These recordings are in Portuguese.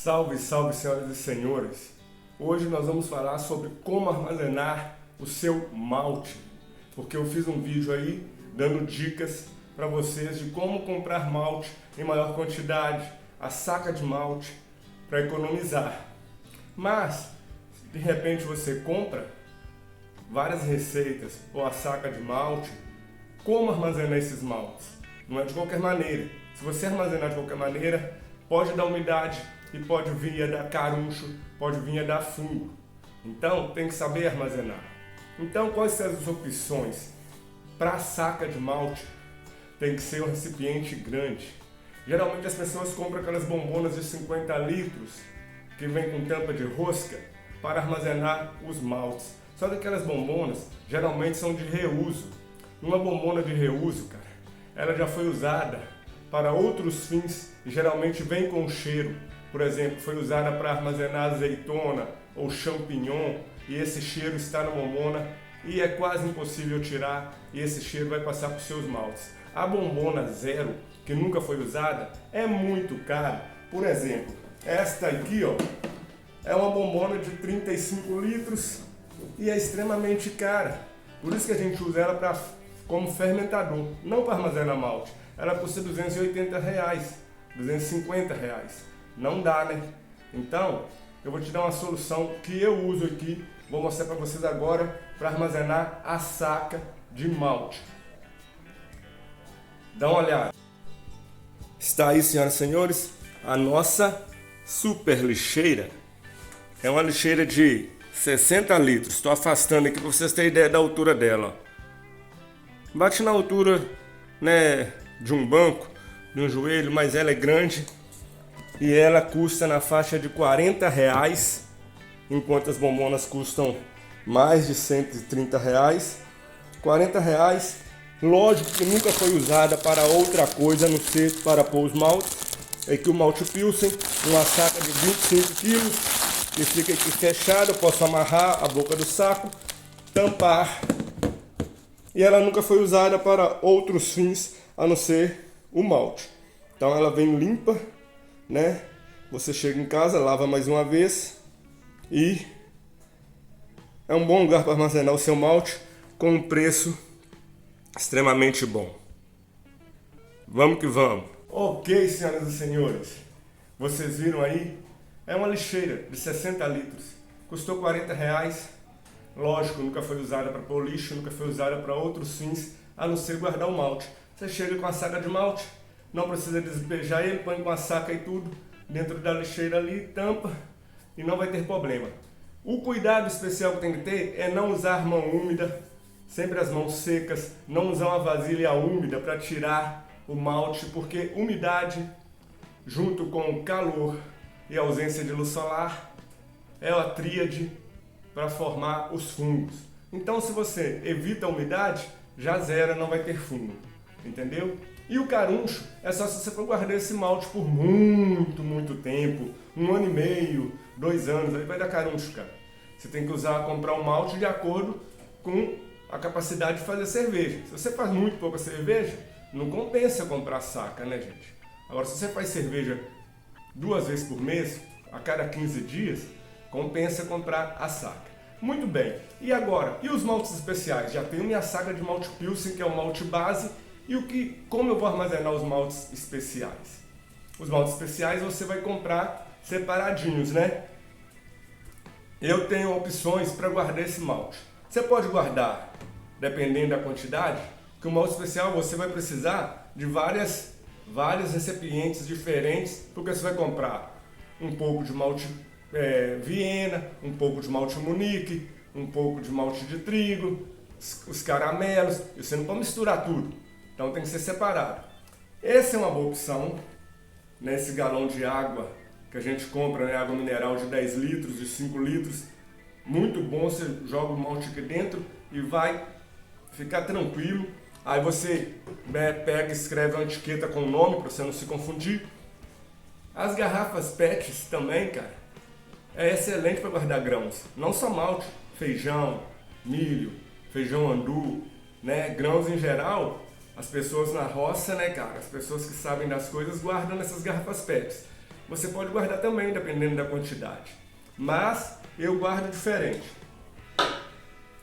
Salve, salve, senhoras e senhores! Hoje nós vamos falar sobre como armazenar o seu malte, porque eu fiz um vídeo aí dando dicas para vocês de como comprar malte em maior quantidade, a saca de malte, para economizar. Mas, de repente você compra várias receitas ou a saca de malte, como armazenar esses maltes? Não é de qualquer maneira. Se você armazenar de qualquer maneira, pode dar umidade e pode vir a dar caruncho, pode vir a dar fungo. Então tem que saber armazenar. Então quais são as opções? Para a saca de malte tem que ser um recipiente grande. Geralmente as pessoas compram aquelas bombonas de 50 litros que vem com tampa de rosca para armazenar os maltes. Só que aquelas bombonas geralmente são de reuso. Uma bombona de reuso, cara, ela já foi usada para outros fins e geralmente vem com cheiro. Por exemplo, foi usada para armazenar azeitona ou champignon e esse cheiro está na bombona e é quase impossível tirar e esse cheiro vai passar para os seus maltes. A bombona zero, que nunca foi usada, é muito cara. Por exemplo, esta aqui, ó, é uma bombona de 35 litros e é extremamente cara. Por isso que a gente usa ela como fermentador, não para armazenar malte. Ela custa R$280, R$250. Não dá, né? Então, eu vou te dar uma solução que eu uso aqui. Vou mostrar para vocês agora para armazenar a saca de malte. Dá uma olhada. Está aí, senhoras e senhores, a nossa super lixeira. É uma lixeira de 60 litros. Estou afastando aqui para vocês terem ideia da altura dela. Bate na altura, né, de um banco, de um joelho, mas ela é grande. E ela custa na faixa de R$40, enquanto as bombonas custam mais de R$130. R$40, lógico que nunca foi usada para outra coisa, a não ser para pôr os maltes. É que o malte Pilsen, uma saca de 25 quilos, que fica aqui fechada, eu posso amarrar a boca do saco, tampar. E ela nunca foi usada para outros fins, a não ser o malte. Então ela vem limpa, né? Você chega em casa, lava mais uma vez e é um bom lugar para armazenar o seu malte com um preço extremamente bom. Vamos que vamos. Ok, senhoras e senhores, vocês viram aí? É uma lixeira de 60 litros, custou R$40. Lógico, nunca foi usada para pôr lixo, nunca foi usada para outros fins, a não ser guardar o malte. Você chega com a saca de malte, não precisa despejar ele, põe com a saca e tudo dentro da lixeira ali, tampa e não vai ter problema. O cuidado especial que tem que ter é não usar mão úmida, sempre as mãos secas, não usar uma vasilha úmida para tirar o malte, porque umidade junto com calor e ausência de luz solar é a tríade para formar os fungos. Então se você evita a umidade, já zera, não vai ter fungo, entendeu? E o caruncho é só se você for guardar esse malte por muito tempo, 1 ano e meio, 2 anos, aí vai dar caruncho, cara. Você tem que comprar um malte de acordo com a capacidade de fazer cerveja. Se você faz muito pouca cerveja, não compensa comprar saca, né, gente? Agora, se você faz cerveja 2 vezes por mês, a cada 15 dias, compensa comprar a saca. Muito bem. E agora? E os maltes especiais? Já tenho minha saca de malte Pilsen, que é o malte base. E como eu vou armazenar os maltes especiais? Os maltes especiais você vai comprar separadinhos, né? Eu tenho opções para guardar esse malte. Você pode guardar, dependendo da quantidade, que o malte especial você vai precisar de vários recipientes diferentes, porque você vai comprar um pouco de malte Viena, um pouco de malte Munique, um pouco de malte de trigo, os caramelos, e você não pode misturar tudo. Então tem que ser separado. Essa é uma boa opção, nesse galão de água que a gente compra, né, água mineral de 10 litros, de 5 litros. Muito bom, você joga o malte aqui dentro e vai ficar tranquilo. Aí você pega e escreve uma etiqueta com o nome para você não se confundir. As garrafas PETs também, cara, é excelente para guardar grãos. Não só malte, feijão, milho, feijão andu, né, grãos em geral. As pessoas na roça, né, cara, as pessoas que sabem das coisas guardam nessas garrafas PETs. você pode guardar também, dependendo da quantidade. Mas eu guardo diferente.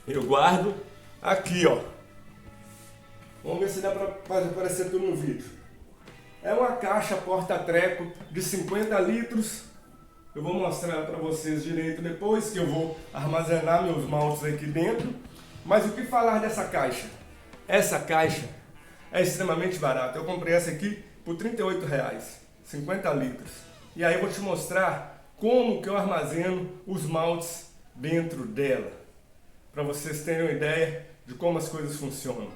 Eu guardo aqui, ó. Vamos ver se dá para fazer aparecer tudo no vídeo. É uma caixa porta-treco de 50 litros. Eu vou mostrar para vocês direito depois, que eu vou armazenar meus maltes aqui dentro. Mas o que falar dessa caixa? Essa caixa é extremamente barata. Eu comprei essa aqui por R$38, 50 litros. E aí eu vou te mostrar como que eu armazeno os maltes dentro dela. Para vocês terem uma ideia de como as coisas funcionam.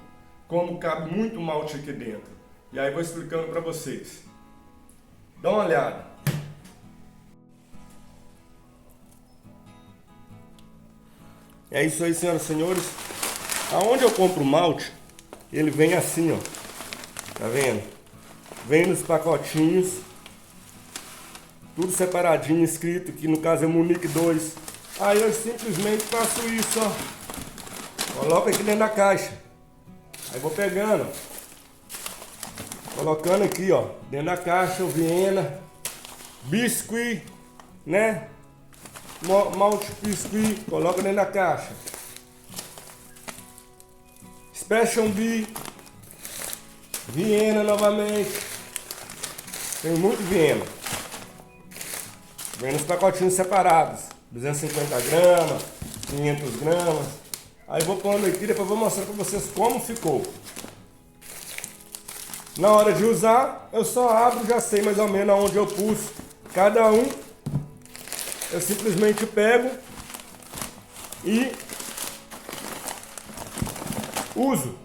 Como cabe muito malte aqui dentro. E aí eu vou explicando para vocês. Dá uma olhada. É isso aí, senhoras e senhores. Aonde eu compro o malte, ele vem assim, ó. Tá vendo? Vem nos pacotinhos. Tudo separadinho, escrito, que no caso é Munique 2. Aí eu simplesmente faço isso, ó. Coloco aqui dentro da caixa. Aí vou pegando, ó. Colocando aqui, ó. Dentro da caixa, o Viena. Biscuit, né? Malte biscuit, coloca dentro da caixa. Special B, Viena novamente. Tem muito Viena. Vem nos pacotinhos separados, 250 gramas, 500 gramas. Aí vou pondo aqui, depois vou mostrar para vocês como ficou. Na hora de usar, eu só abro, já sei mais ou menos aonde eu pus cada um. Eu simplesmente pego e uso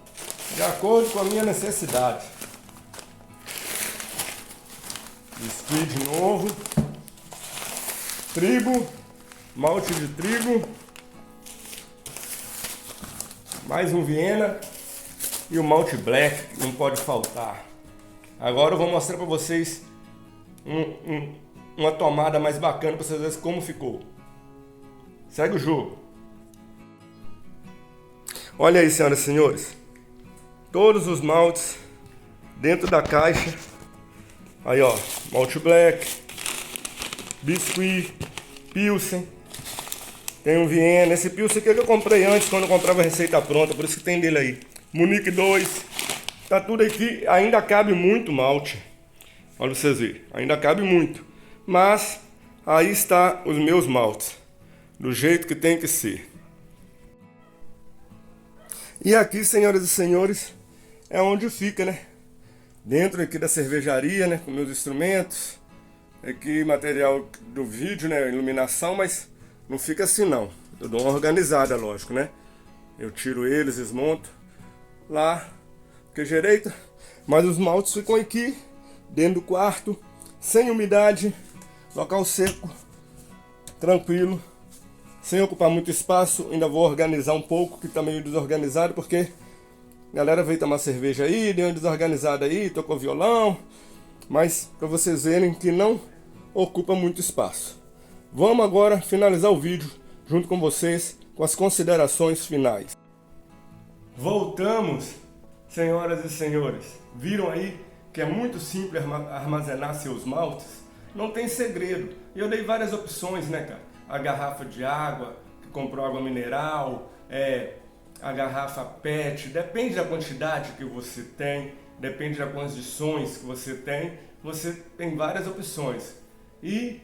de acordo com a minha necessidade. Biscuit de novo. Trigo, malte de trigo. Mais um Viena e o malte black, que não pode faltar. Agora eu vou mostrar para vocês uma tomada mais bacana para vocês verem como ficou. Segue o jogo. Olha aí, senhoras e senhores. Todos os maltes dentro da caixa. Aí, ó. Malte black, biscuit, pilsen. Tem um Viena. Esse pilsen aqui que eu comprei antes, quando eu comprava a receita pronta. Por isso que tem dele aí. Munique 2. Tá tudo aqui. Ainda cabe muito malte. Olha pra vocês verem. Ainda cabe muito. Mas aí está os meus maltes, do jeito que tem que ser. E aqui, senhoras e senhores, é onde fica, né? Dentro aqui da cervejaria, né? Com meus instrumentos. Aqui material do vídeo, né? Iluminação, mas não fica assim não. Eu dou uma organizada, lógico, né? Eu tiro eles, desmonto lá, que direita. Mas os maltes ficam aqui, dentro do quarto, sem umidade. Local seco, tranquilo, sem ocupar muito espaço. Ainda vou organizar um pouco, que tá meio desorganizado, porque a galera veio tomar cerveja aí, deu uma desorganizada aí, tocou violão. Mas para vocês verem que não ocupa muito espaço. Vamos agora finalizar o vídeo junto com vocês, com as considerações finais. Voltamos, senhoras e senhores. Viram aí que é muito simples armazenar seus maltes? Não tem segredo. E eu dei várias opções, né, cara? A garrafa de água, que comprou água mineral, a garrafa PET, depende da quantidade que você tem, depende das condições que você tem várias opções. E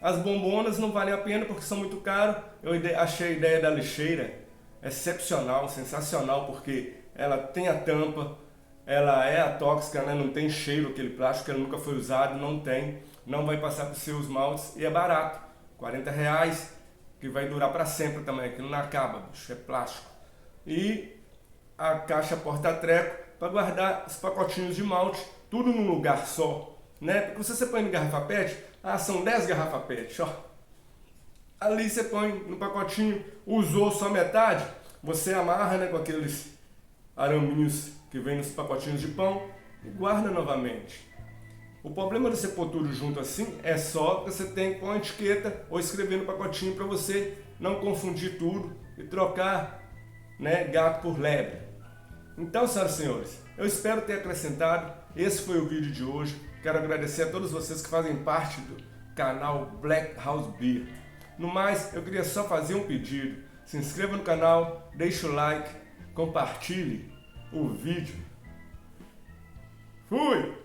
as bombonas não valem a pena porque são muito caras. Eu achei a ideia da lixeira excepcional, sensacional, porque ela tem a tampa, ela é atóxica, né? Não tem cheiro, aquele plástico, ele nunca foi usado, não vai passar para os seus maltes e é barato, R$40, que vai durar para sempre também, que não acaba, bicho, é plástico. E a caixa porta-treco para guardar os pacotinhos de malte, tudo num lugar só, né? Porque se você põe em garrafa PET, são 10 garrafas PET, ó. Ali você põe no pacotinho, usou só metade, você amarra, né, com aqueles araminhos que vem nos pacotinhos de pão e guarda novamente. O problema de você pôr tudo junto assim é só que você tem que pôr uma etiqueta ou escrever no pacotinho para você não confundir tudo e trocar, né, gato por lebre. Então, senhoras e senhores, eu espero ter acrescentado. Esse foi o vídeo de hoje. Quero agradecer a todos vocês que fazem parte do canal Black House Beer. No mais, eu queria só fazer um pedido. Se inscreva no canal, deixe o like, compartilhe o vídeo. Fui!